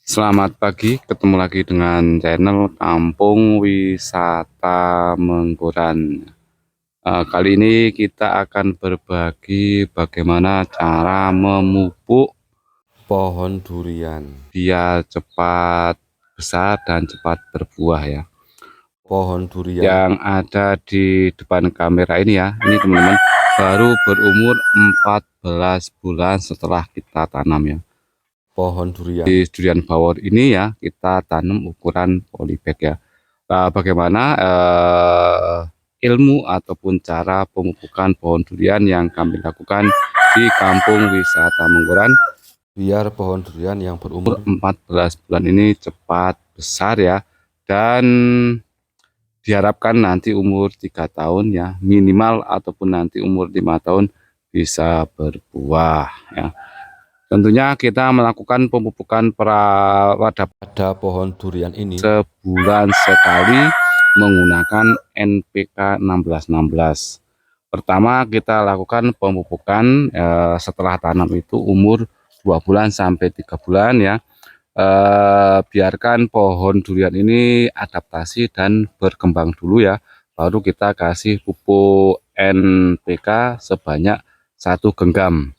Selamat pagi, ketemu lagi dengan channel Kampung Wisata Mengkuran. Kali ini kita akan berbagi bagaimana cara memupuk pohon durian biar cepat besar dan cepat berbuah ya. Pohon durian yang ada di depan kamera ini ya, ini teman-teman baru berumur 14 bulan setelah kita tanam ya. Pohon durian di durian bawor ini ya kita tanam ukuran polybag ya. Bagaimana ilmu ataupun cara pemupukan pohon durian yang kami lakukan di Kampung Wisata Mengkuran biar pohon durian yang berumur 14 bulan ini cepat besar ya, dan diharapkan nanti umur 3 tahun ya minimal, ataupun nanti umur 5 tahun bisa berbuah ya. Tentunya kita melakukan pemupukan pada pohon durian ini sebulan sekali menggunakan NPK 1616. Pertama kita lakukan pemupukan setelah tanam itu umur 2 bulan sampai 3 bulan ya. Biarkan pohon durian ini adaptasi dan berkembang dulu ya. Baru kita kasih pupuk NPK sebanyak 1 genggam.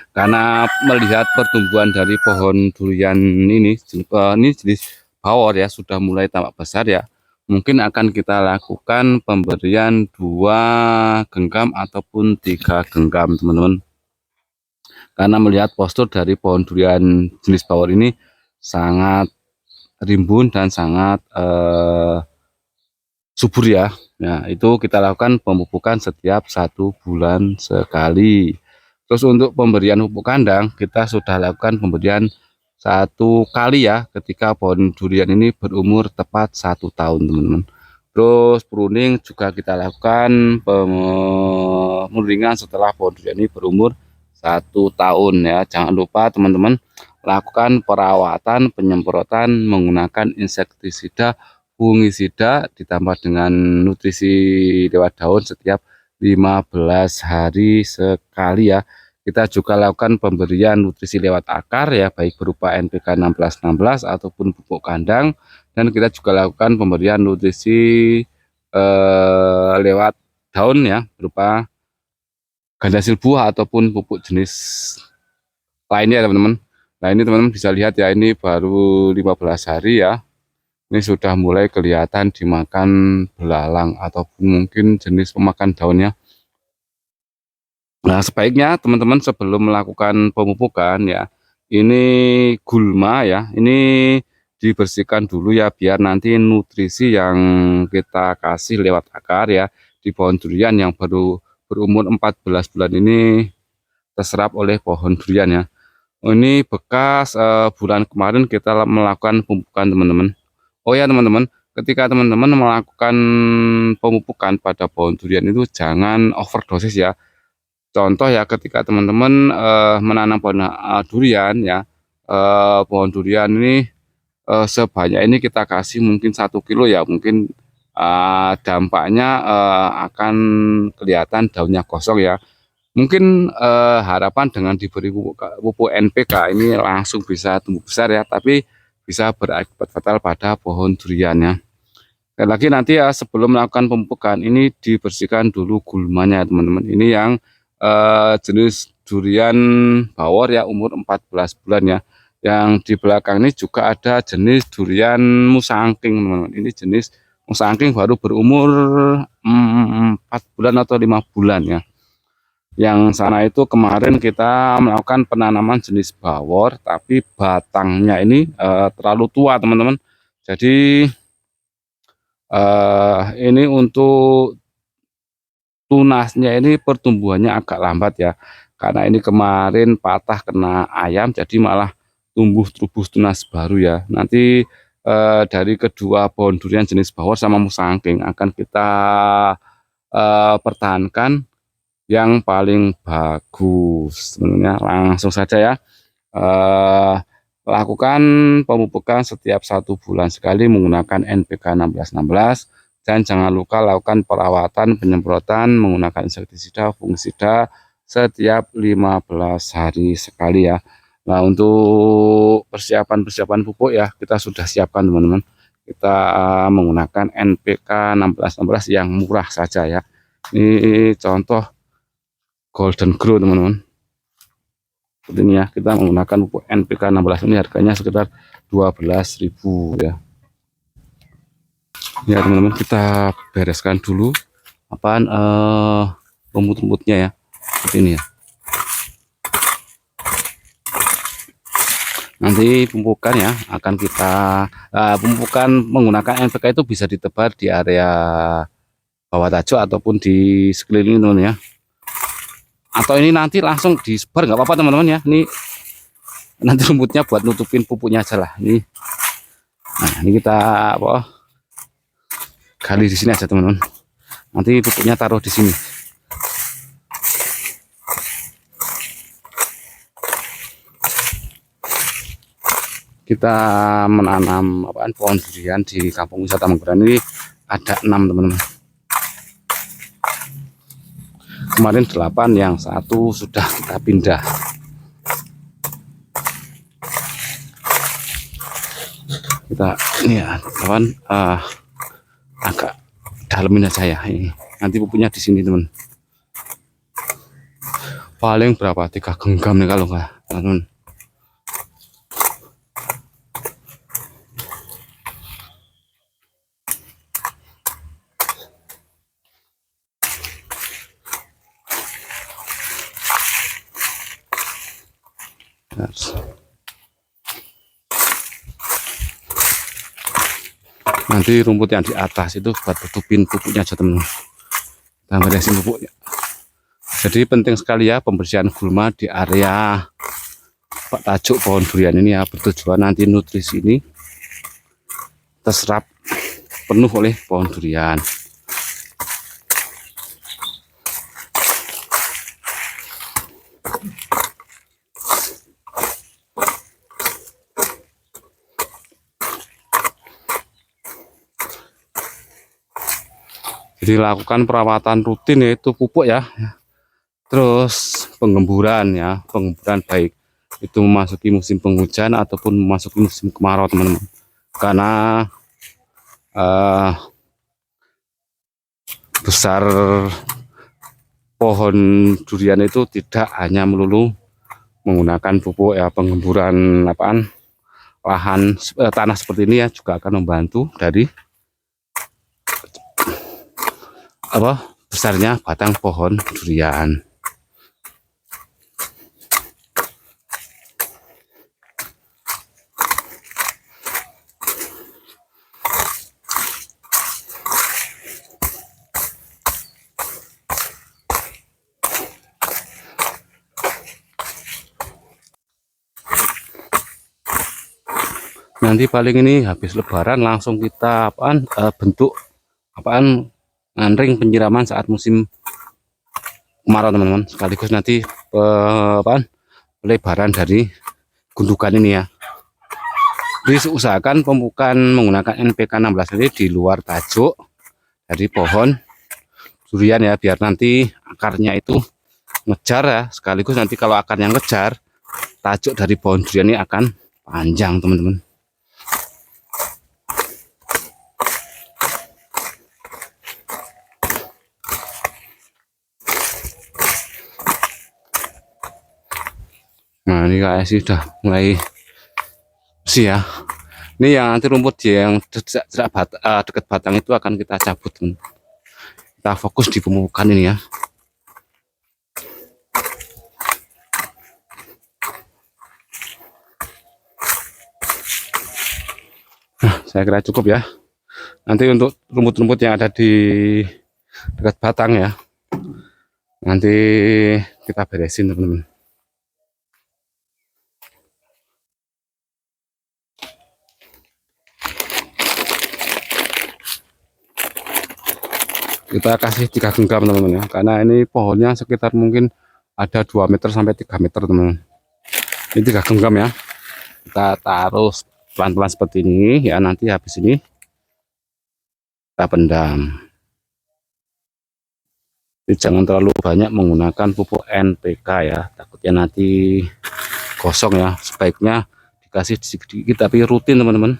Karena melihat pertumbuhan dari pohon durian ini jenis bawor ya sudah mulai tampak besar ya, mungkin akan kita lakukan pemberian 2 genggam ataupun 3 genggam teman-teman. Karena melihat postur dari pohon durian jenis bawor ini sangat rimbun dan sangat subur ya. Nah itu kita lakukan pemupukan setiap 1 bulan sekali. Terus untuk pemberian pupuk kandang kita sudah lakukan pemberian 1 kali ya ketika pohon durian ini berumur tepat 1 tahun teman-teman. Terus pruning juga kita lakukan pemurningan setelah pohon durian ini berumur 1 tahun ya. Jangan lupa teman-teman lakukan perawatan penyemprotan menggunakan insektisida, fungisida ditambah dengan nutrisi lewat daun setiap 15 hari sekali ya. Kita juga lakukan pemberian nutrisi lewat akar ya, baik berupa NPK 1616 ataupun pupuk kandang, dan kita juga lakukan pemberian nutrisi lewat daun ya, berupa ganda silbuah ataupun pupuk jenis lainnya teman-teman. Nah ini teman-teman bisa lihat ya, ini baru 15 hari ya. Ini sudah mulai kelihatan dimakan belalang ataupun mungkin jenis pemakan daunnya. Nah sebaiknya teman-teman sebelum melakukan pemupukan ya, ini gulma ya, ini dibersihkan dulu ya, biar nanti nutrisi yang kita kasih lewat akar ya di pohon durian yang baru berumur 14 bulan ini terserap oleh pohon durian ya. Ini bekas bulan kemarin kita melakukan pemupukan teman-teman. Oh ya teman-teman, ketika teman-teman melakukan pemupukan pada pohon durian itu jangan overdosis ya. Contoh ya, ketika teman-teman menanam pohon durian ya, pohon durian ini sebanyak ini kita kasih mungkin 1 kilo ya, mungkin dampaknya akan kelihatan daunnya kosong ya. Mungkin harapan dengan diberi pupuk NPK ini langsung bisa tumbuh besar ya, tapi bisa berakibat fatal pada pohon duriannya. Dan lagi nanti ya sebelum melakukan pemupukan ini dibersihkan dulu gulmanya teman-teman. Ini yang jenis durian bawor ya, umur 14 bulan ya. Yang di belakang ini juga ada jenis durian musangking teman-teman. Ini jenis musangking baru berumur 4 bulan atau 5 bulan ya. Yang sana itu kemarin kita melakukan penanaman jenis bawor, tapi batangnya ini terlalu tua teman-teman. Jadi ini untuk tunasnya ini pertumbuhannya agak lambat ya, karena ini kemarin patah kena ayam, jadi malah tumbuh tunas baru ya. Nanti dari kedua pohon durian jenis bawor sama musangking akan kita pertahankan yang paling bagus. Sebenarnya langsung saja ya, lakukan pemupukan setiap 1 bulan sekali menggunakan NPK 1616, dan jangan lupa lakukan perawatan penyemprotan menggunakan insektisida fungisida setiap 15 hari sekali ya. Nah untuk persiapan pupuk ya kita sudah siapkan teman-teman. Kita menggunakan NPK 1616 yang murah saja ya. Ini contoh Golden Grow teman-teman. Seperti ini ya, kita menggunakan pupuk NPK 16 ini harganya sekitar 12.000 ya. Ya teman-teman, kita bereskan dulu apaan rumput-rumputnya ya. Seperti ini ya. Nanti pemupukan ya akan kita pemupukan menggunakan NPK itu bisa ditebar di area bawah tajuk ataupun di sekeliling teman-teman ya. Atau ini nanti langsung disebar nggak apa-apa teman-teman ya. Ini nanti rumputnya buat nutupin pupuknya aja lah. Ini, nah ini kita apa? Gali di sini aja teman-teman. Nanti pupuknya taruh di sini. Kita menanam apaan pohon durian di Kampung Wisata Mangkuran ini ada 6 teman-teman. Kemarin 8, yang 1 sudah kita pindah. Kita ini ya kawan agak dalemin aja ya. Ini nanti pupuknya di sini teman. Paling berapa 3 genggam nih kalau enggak teman. Nanti rumput yang di atas itu buat tutupin pupuknya aja teman-teman. Kita beresin pupuknya. Jadi penting sekali ya pembersihan gulma di area tajuk pohon durian ini ya, bertujuan nanti nutrisi ini terserap penuh oleh pohon durian. Jadi lakukan perawatan rutin yaitu pupuk ya, terus pengemburan ya, pengemburan baik itu memasuki musim penghujan ataupun memasuki musim kemarau teman-teman. Karena besar pohon durian itu tidak hanya melulu menggunakan pupuk ya, pengemburan apaan lahan tanah seperti ini ya juga akan membantu dari besarnya batang pohon durian. Nanti paling ini habis lebaran langsung kita bentuk ring penyiraman saat musim kemarau teman-teman, sekaligus nanti pelebaran dari gundukan ini ya. Jadi usahakan pemupukan menggunakan NPK 16 ini di luar tajuk dari pohon durian ya, biar nanti akarnya itu ngejar ya, sekaligus nanti kalau akarnya ngejar tajuk dari pohon durian ini akan panjang teman-teman. Nah ini kayak sih udah mulai bersih ya. Ini yang nanti rumput yang dekat batang itu akan kita cabut teman. Kita fokus di pemupukan ini ya. Nah saya kira cukup ya. Nanti untuk rumput-rumput yang ada di dekat batang ya, nanti kita beresin teman-teman. Kita kasih 3 genggam teman-teman ya, karena ini pohonnya sekitar mungkin ada 2 meter sampai 3 meter teman-teman. Ini 3 genggam ya, kita taruh pelan-pelan seperti ini ya. Nanti habis ini kita pendam. Jadi jangan terlalu banyak menggunakan pupuk NPK ya, takutnya nanti gosong ya. Sebaiknya kasih sedikit tapi rutin teman-teman,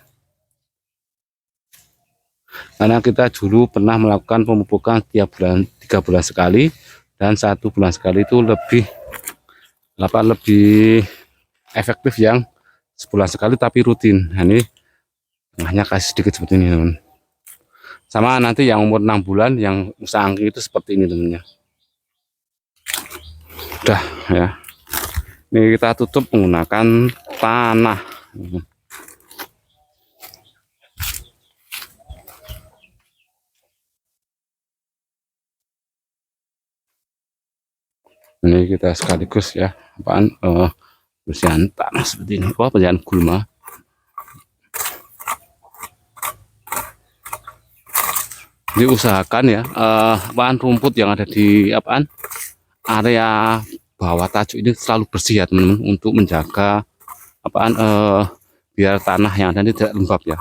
karena kita dulu pernah melakukan pemupukan tiap bulan 3 bulan sekali, dan 1 bulan sekali itu lebih efektif yang sebulan sekali tapi rutin. Nah, ini tengahnya kasih sedikit seperti ini teman. Sama nanti yang umur 6 bulan yang usaha angki itu seperti ini temennya. Udah ya, ini kita tutup menggunakan tanah. Ini kita sekaligus ya bersihan tanah seperti ini. Oh, bersihan gulma. Diusahakan ya rumput yang ada di area bawah tajuk ini selalu bersih ya teman-teman, untuk menjaga biar tanah yang ada ini tidak lembab ya.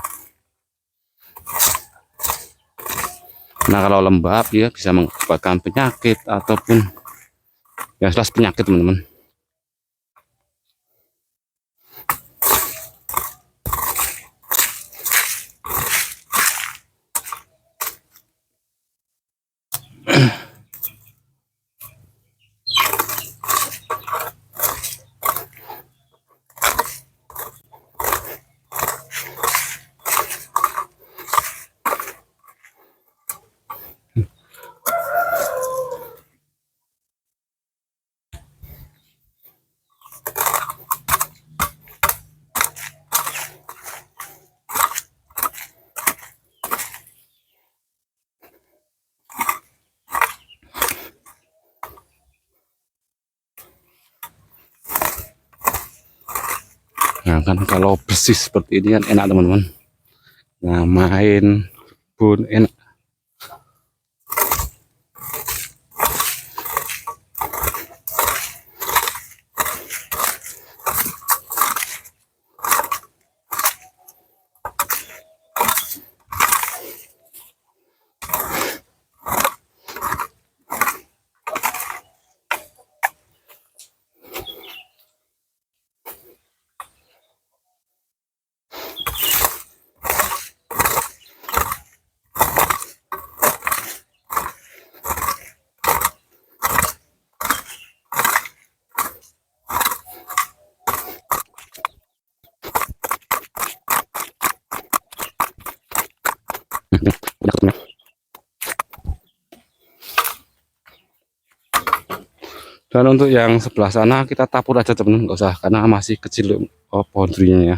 Nah, kalau lembab ya bisa mengakibatkan penyakit ataupun ya jelas penyakit teman-teman. Nah kan kalau bersih seperti ini kan enak teman-teman. Nah, main pun enak. Dan untuk yang sebelah sana kita tabur aja teman, nggak usah karena masih kecil pohon durinya ya.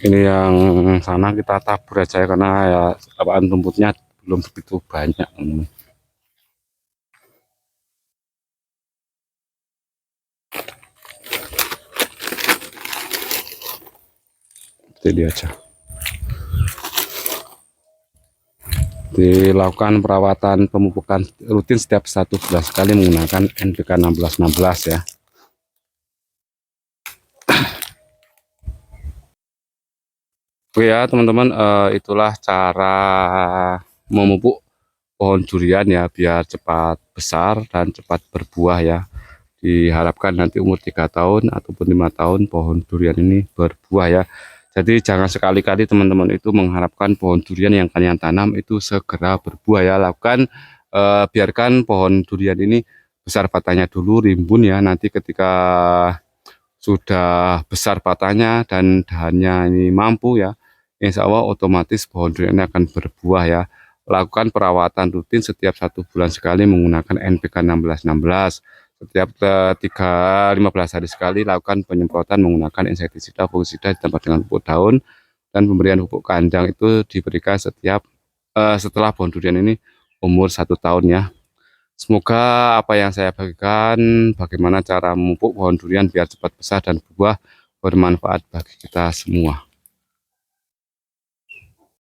Ini yang sana kita tabur aja ya, karena ya rumputnya belum begitu banyak. Jadi aja. Dilakukan perawatan pemupukan rutin setiap 1 bulan sekali menggunakan NPK 1616 ya. Oke ya teman-teman, itulah cara memupuk pohon durian ya biar cepat besar dan cepat berbuah ya. Diharapkan nanti umur 3 tahun ataupun 5 tahun pohon durian ini berbuah ya. Jadi jangan sekali-kali teman-teman itu mengharapkan pohon durian yang kalian tanam itu segera berbuah ya. Lakukan biarkan pohon durian ini besar batangnya dulu, rimbun ya. Nanti ketika sudah besar batangnya dan dahannya ini mampu ya, insya Allah otomatis pohon durian ini akan berbuah ya. Lakukan perawatan rutin setiap 1 bulan sekali menggunakan NPK 1616. Setiap 15 hari sekali lakukan penyemprotan menggunakan insektisida, fungisida ditambah dengan pupuk daun, dan pemberian pupuk kandang itu diberikan setiap setelah pohon durian ini umur 1 tahun ya. Semoga apa yang saya bagikan bagaimana cara memupuk pohon durian biar cepat besar dan berbuah bermanfaat bagi kita semua.